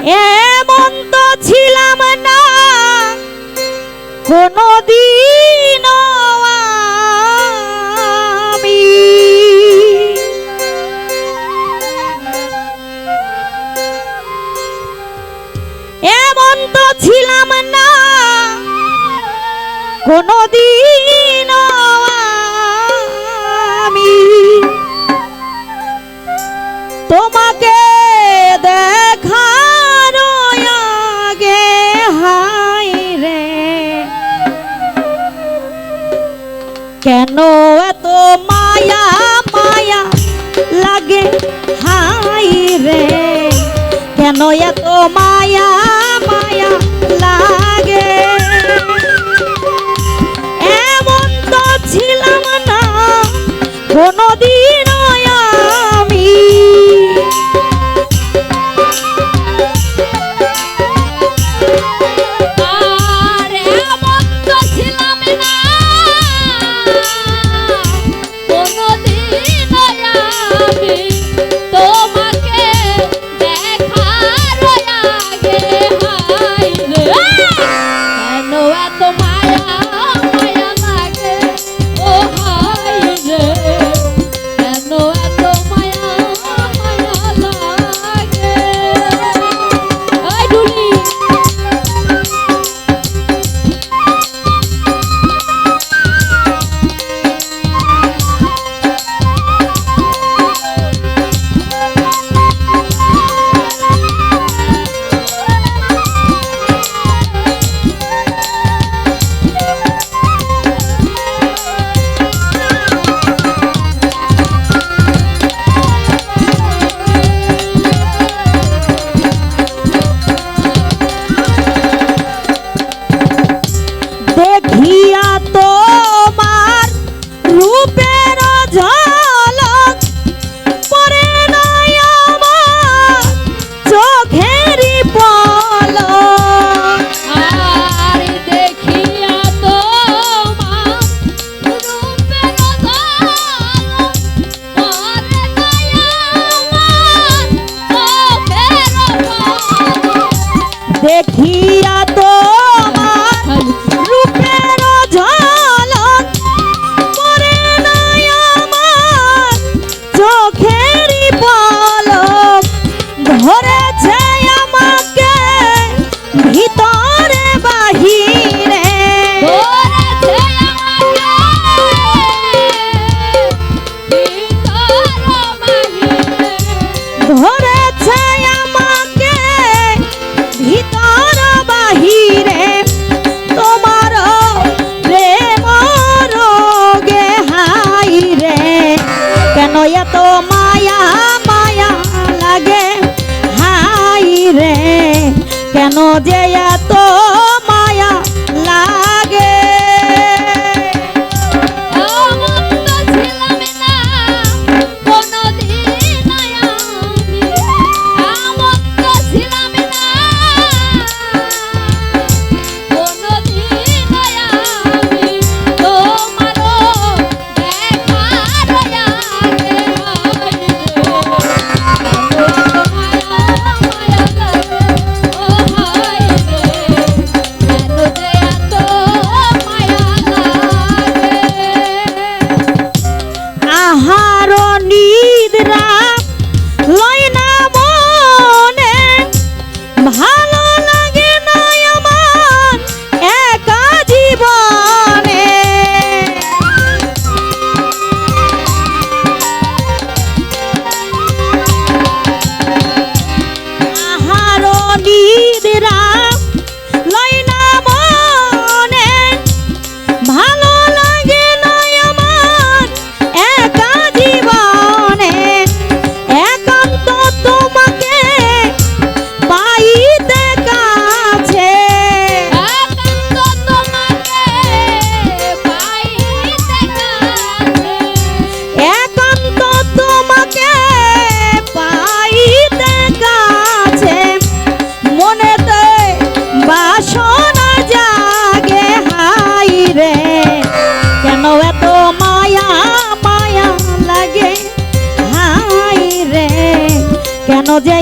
এমন তো ছিলাম না কোনদিন আমি, এমন তো ছিলাম না কোনদিন আমি, তোমাকে দেখার আগে হায় রে কেন এত মায়া মায়া লাগে, হায় রে কেন এত মায়া মায়া লাগে। এমন তো ছিলাম না কোনদিন আমি, দেখিয়া তোমার রূপের ঝলক পড়ে নাই আমার চোখেরই পলক, আর দেখিয়া তোমার রূপের ঝলক পড়ে নাই আমার চোখের পলক, দেখিয়া তোমার রূপের ঝলক পড়ে নাই আমার চোখেরই পলক, ধরেছে আমাকে ভিতরে বাহিরে, ধরেছে আমাকে ভিতর বাহিরে, ধরেছে আমাকে ভিতর বাহিরে, তোমার প্রেম রোগে হাই রে কেন এত মায়া মায়া লাগে, হাই রে কেন যে এত মায়া লাগে। এমন তো ছিলাম না কোনদিন আমি, এমন তো ছিলাম না কোনদিন আমি, তোমারও দেখার আগে আহার নিদ্রা লয় না মনে, ভালো লাগে না আমার একা জীবনে, আহার নিদ্রা লয় না মনে, ভালো লাগে না আমার একা জীবনে, একান্ত তোমাকে পাইতে কাছে, একান্ত তোমাকে পাইতে কাছে, একান্ত তোমাকে পাইতে কাছে, মনেতে বাসনা জাগে হাই রে কেন এত মায়া মায়া লাগে, হাই রে কেন যে